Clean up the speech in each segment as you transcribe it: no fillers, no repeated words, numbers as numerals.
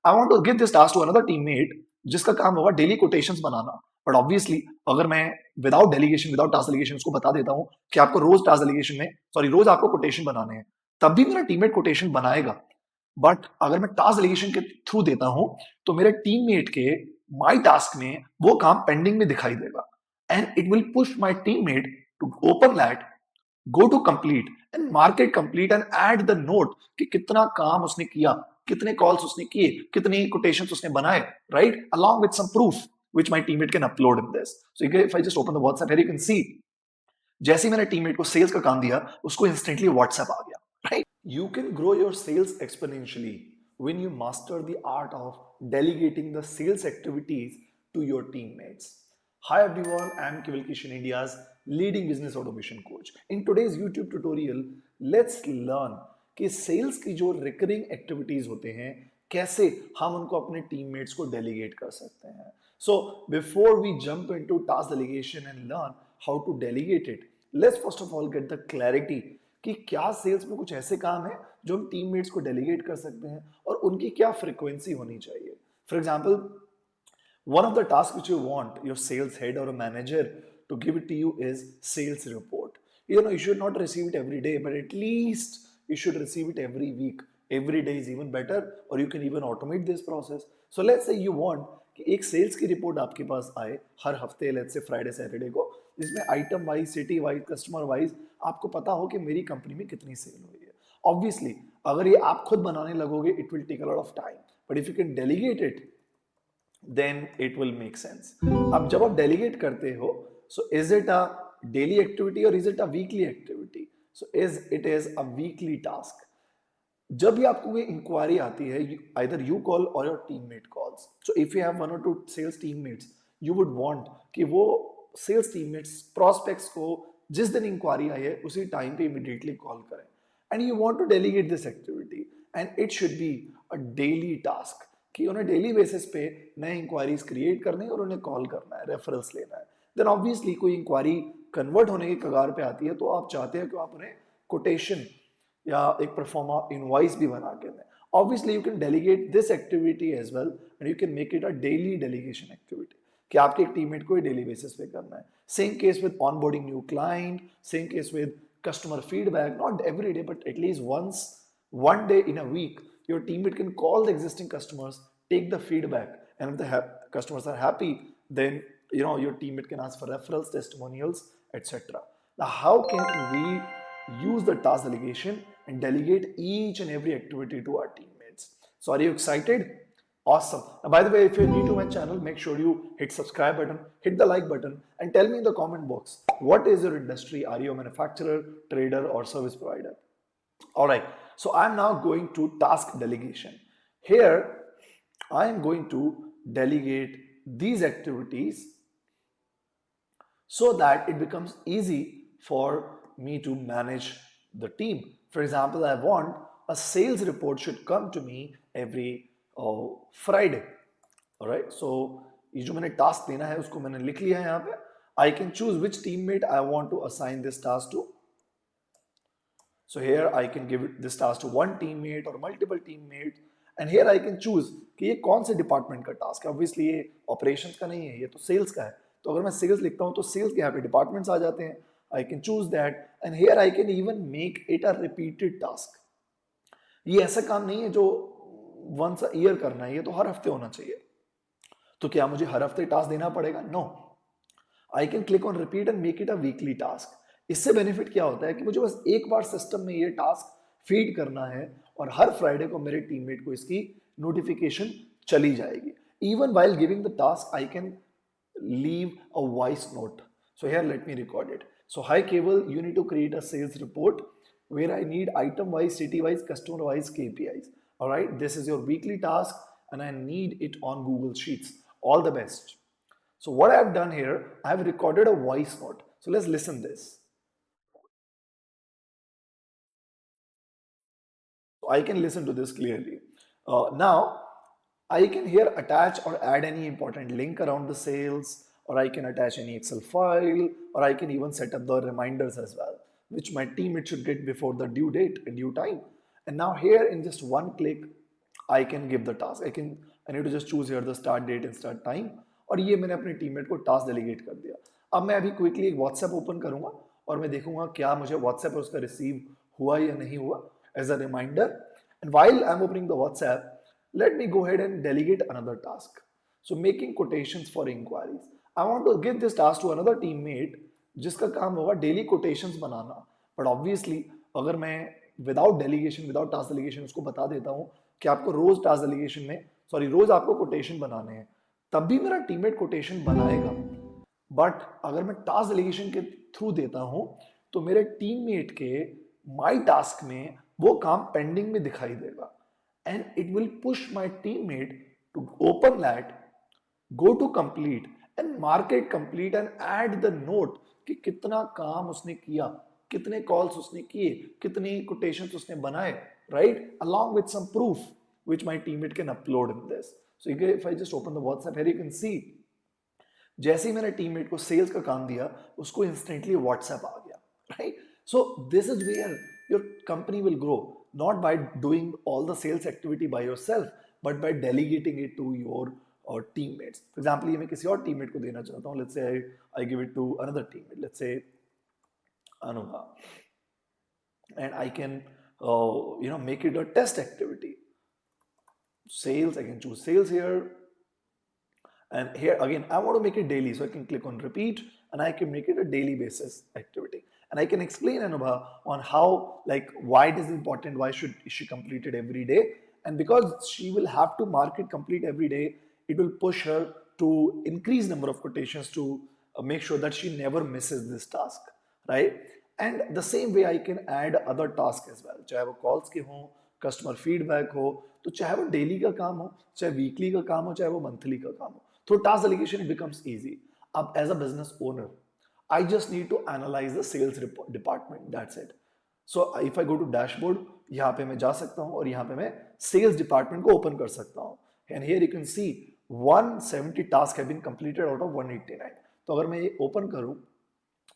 I want to give this task to another teammate जिसका काम होगा डेली कोटेशंस बनाना। बट ऑब्वियसली अगर मैं without delegation, without task delegation उसको बता देता हूँ कि आपको रोज टास्क डेलीगेशन में, सॉरी, रोज आपको कोटेशन बनाने हैं, तब भी मेरा टीममेट कोटेशन बनाएगा। बट अगर मैं टास्क डेलीगेशन के थ्रू देता हूं तो मेरे टीममेट के माई टास्क में वो काम पेंडिंग में दिखाई देगा, and it will push my teammate to open that, go to complete and mark it complete and add the note कि कितना काम उसने किया, कितने कॉल्स उसने किए, कितने कोटेशंस उसने बनाए, right, along with some proof which my teammate can upload in this. So if I just open the WhatsApp here, you can see जैसे ही मैंने टीममेट को सेल्स का काम दिया उसको इंस्टेंटली व्हाट्सएप आ गया, right. You can grow your sales exponentially when you master the art of delegating the sales activities to your teammates. Hi everyone, I am Kival Kishan, India's leading business automation coach. In today's YouTube tutorial, let's learn कि sales की जो recurring activities होते हैं कैसे हम उनको अपने teammates को डेलीगेट कर सकते हैं। So before we jump into task delegation and learn how to delegate it, let's first of all get the clarity कि क्या सेल्स में कुछ ऐसे काम है जो हम टीममेट्स को डेलीगेट कर सकते हैं और उनकी क्या फ्रीक्वेंसी होनी चाहिए। For example, one of the tasks which you want your sales head or a manager to give it to you is sales report. You should not receive it every day, but at least you should receive it every week. Every day is even better, or you can even automate this process. So let's say you want कि एक sales की report आपके पास आए हर हफ्ते, let's say Friday Saturday को, जिसमें item wise, city wise, customer wise आपको पता हो कि मेरी कंपनी में कितनी सेल हुई है। ऑब्वियसली अगर ये आप खुद बनाने लगोगे it will take a lot of time, but if you can delegate it then it will make sense. अब जब आप डेलीगेट करते हो, so is it a daily activity or is it a weekly activity? So it is a weekly task. जब भी आपको कोई inquiry आती है, either you call or your teammate calls. So if you have one or two sales teammates, you would want कि वो sales teammates prospects को जिस दिन इंक्वायरी आई है उसी टाइम पे immediately कॉल करें, and you want to delegate this activity and it should be a daily task कि उन्हें डेली बेसिस पे नए इंक्वायरीज क्रिएट करने और उन्हें कॉल करना है, रेफरेंस लेना है। देन ऑब्वियसली कोई इंक्वायरी कन्वर्ट होने की कगार पे आती है तो आप चाहते हैं कि आप उन्हें कोटेशन या एक परफॉर्मा इनवॉइस भी बना के दें। Obviously you can delegate this activity as well and you can make it a daily delegation activity कि आपके एक टीममेट को डेली बेसिस पे करना है। Same case with onboarding new client, same case with customer feedback, not every day but at least one day in a week your teammate can call the existing customers, take the feedback, and if the customers are happy, then your teammate can ask for referrals, testimonials, etc. Now how can we use the task delegation and delegate each and every activity to our teammates? So are you excited? Awesome. Now, by the way, if you're new to my channel, make sure you hit subscribe button, hit the like button, and tell me in the comment box, what is your industry? Are you a manufacturer, trader, or service provider? All right. So I'm now going to task delegation. Here, I am going to delegate these activities so that it becomes easy for me to manage the team. For example, I want a sales report should come to me every Friday. All right. So ये जो मैंने task देना है उसको मैंने लिख लिया है यहाँ पे. I can choose which teammate I want to assign this task to. So here I can give this task to one teammate or multiple teammates, and here I can choose कि ये कौन से डिपार्टमेंट का task है. Obviously ये operations का नहीं है, ये तो सेल्स का है. तो अगर मैं सेल्स लिखता हूँ तो सेल्स के यहाँ पे डिपार्टमेंट्स आ जाते हैं. I can choose that, and here I can even make it a repeated task. ये ऐसा काम नहीं है जो once a year करना है, ये तो हर हफ्ते होना चाहिए. तो क्या मुझे हर हफ्ते टास्क देना पड़ेगा? No. I can click on repeat and make it a weekly task. इससे बेनिफिट क्या होता है कि मुझे बस एक बार सिस्टम में ये टास्क फीड करना है और हर फ्राइडे को मेरे टीममेट को इसकी नोटिफिकेशन चली जाएगी. Even while giving the task I can leave a voice note. So here let me record it. So hi Keval, you need to create a sales report where I need item wise, city wise, customer wise KPIs. All right, this is your weekly task and I need it on Google Sheets. All the best. So what I have done here, I have recorded a voice note. So let's listen this. So I can listen to this clearly. Now I can here attach or add any important link around the sales, or I can attach any Excel file, or I can even set up the reminders as well, which my teammate should get before the due date and due time. And now here in just one click, I can give the task. I need to just choose here the start date and start time. और ये मैंने अपने teammate को task delegate कर दिया. अब मैं अभी क्विकली एक व्हाट्सएप ओपन करूंगा और मैं देखूंगा क्या मुझे व्हाट्सएप पर उसका रिसीव हुआ या नहीं हुआ as a reminder. And while I'm opening the WhatsApp, let me go ahead and delegate another task. So making quotations for inquiries. I want to give this task to another teammate जिसका काम होगा daily quotations बनाना. But obviously अगर मैं without delegation without task delegation उसको बता देता हूँ कि आपको रोज टास्क डेलीगेशन में रोज आपको कोटेशन बनाने हैं, तब भी मेरा टीममेट कोटेशन बनाएगा. बट अगर मैं टास्क डेलीगेशन के थ्रू देता हूं तो मेरे टीममेट के माई टास्क में वो काम पेंडिंग में दिखाई देगा. And it will push my teammate to open that, go to complete and mark it complete and add the note कि कितना काम उसने किया, कितने कॉल्स उसने किए, कितने कोटेशंस उसने बनाए, right, along with some proof which my teammate can upload in this. So if I just open the WhatsApp here, you can see जैसे ही मैंने टीममेट को सेल्स का काम दिया उसको इंस्टेंटली व्हाट्सएप आ गया, right. So this is where your company will grow, not by doing all the sales activity by yourself but by delegating it to your और टीममेट्स. फॉर एग्जांपल ये मैं किसी और टीममेट को देना चाहता हूँ. Let's say I give it to another teammate, let's say Anuga, and I can make it a test activity. Sales, I can choose sales here. And here again, I want to make it daily, so I can click on repeat and I can make it a daily basis activity. And I can explain Anubha on how, like, why it is important, why should she complete it every day. And because she will have to mark it complete every day, it will push her to increase number of quotations to make sure that she never misses this task, right? And the same way I can add other tasks as well. चाहे वो calls के हों, customer feedback हो, तो चाहे वो daily का काम हो, चाहे weekly का काम हो, चाहे वो monthly का काम हो. Through task delegation, it becomes easy. Ab, as a business owner, I just need to analyze the sales department. That's it. So if I go to dashboard, यहाँ पे मैं जा सकता हूँ और यहाँ पे मैं sales department को open कर सकता हूँ. And here you can see 170 tasks have been completed out of 189. तो अगर मैं ये open करूँ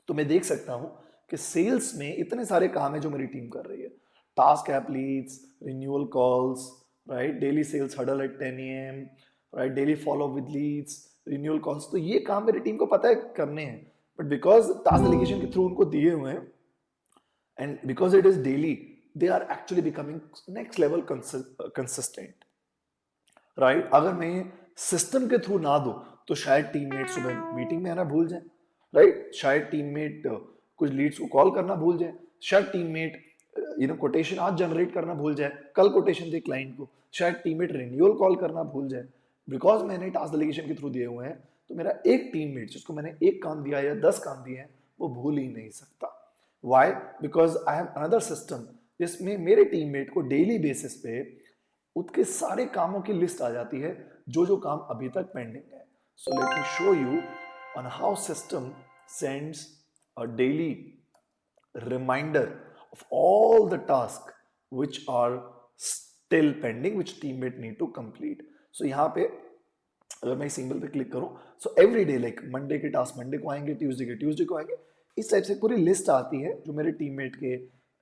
तो मैं देख सकता हूँ कि सेल्स में इतने सारे काम है जो मेरी टीम कर रही है. Task app leads, renewal calls, right, daily sales huddle at 10 AM, right, daily follow up with leads, renewal calls. तो ये काम मेरी टीम को पता है करने हैं, बट बिकॉज टास्क डेलीगेशन के थ्रू उनको दिए हुए हैं and because it is daily, they are actually becoming next level consistent, right. अगर मैं सिस्टम के थ्रू ना दूं तो शायद टीममेट सुबह मीटिंग में आना भूल जाए, राइट. शायद टीममेट कुछ लीड्स को कॉल करना भूल जाए, शायद टीममेट कोटेशन आज जनरेट करना भूल जाए, कल कोटेशन दे क्लाइंट को, शायद टीममेट रिन्यूअल कॉल करना भूल जाए. बिकॉज मैंने टास्क डेलीगेशन के थ्रू दिए हुए हैं तो मेरा एक टीममेट जिसको मैंने एक काम दिया या 10 काम दिए हैं वो भूल ही नहीं सकता. Why? Because I have another system जिसमें मेरे टीममेट को डेली बेसिस पे उसके सारे कामों की लिस्ट आ जाती है जो जो काम अभी तक पेंडिंग है. So let me show you on how system sends a daily reminder of all the tasks which are still pending which teammate need to complete. So यहाँ पे अगर मैं सिंबल पे क्लिक करूँ, so every day like Monday के task Monday को आएंगे, Tuesday के ट्यूसडे को आएंगे. इस टाइप से पूरी लिस्ट आती है जो मेरे टीममेट के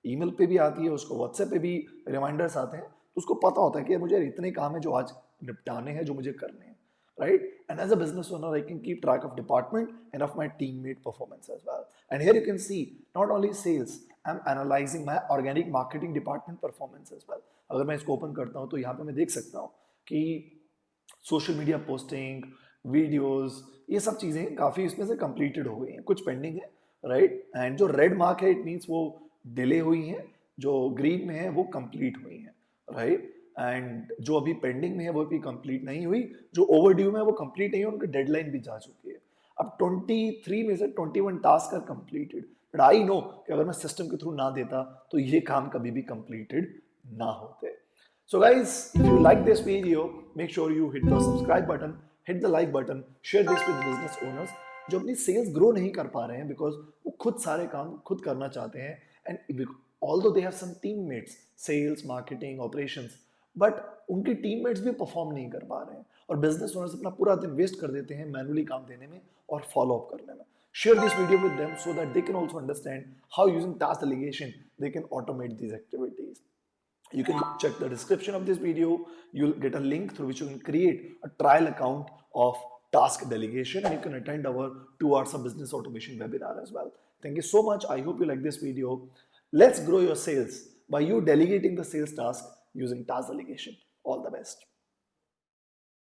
ईमेल पे भी आती है, उसको व्हाट्सएप पे भी रिमाइंडर्स आते हैं. तो उसको पता होता है कि मुझे इतने काम है जो आज निपटाने हैं, जो मुझे करने हैं, right? And as a business owner, I can keep track of department and of my teammate performance as well. And here you can see not only sales, I'm analyzing my organic marketing department performance as well. अगर मैं इसको open करता हूँ तो यहाँ पे मैं देख सकता हूँ कि सोशल मीडिया पोस्टिंग, वीडियोस, ये सब चीज़ें काफ़ी इसमें से कंप्लीटेड हो गई हैं, कुछ पेंडिंग है, राइट. एंड जो रेड मार्क है इट मीन्स वो डिले हुई हैं, जो ग्रीन में है वो कंप्लीट हुई हैं, राइट. एंड जो अभी पेंडिंग में है वो भी कंप्लीट नहीं हुई, जो ओवरड्यू में है वो कंप्लीट नहीं है, उनकी डेडलाइन भी जा चुकी है. अब 23 में से 21 task are completed, but I know कि अगर मैं सिस्टम के थ्रू ना देता तो ये काम कभी भी कंप्लीटेड ना होते. So guys, if you like this video, make sure you hit the subscribe button, hit the like button, share this with business owners जो अपनी सेल्स ग्रो नहीं कर पा रहे हैं बिकॉज वो खुद सारे काम खुद करना चाहते हैं. And although they have some teammates, sales, marketing, operations, but उनके टीममेट्स भी परफॉर्म नहीं कर पा रहे हैं और बिजनेस ओनर्स अपना पूरा दिन वेस्ट कर देते हैं मैनुअली काम देने में और फॉलो अप करने में. Share this video with them so that they can also understand how using task delegation they can automate these activities. You can check the description of this video. You'll get a link through which you can create a trial account of task delegation, and you can attend our 2 hours of business automation webinar as well. Thank you so much. I hope you like this video. Let's grow your sales by you delegating the sales task using task delegation. All the best.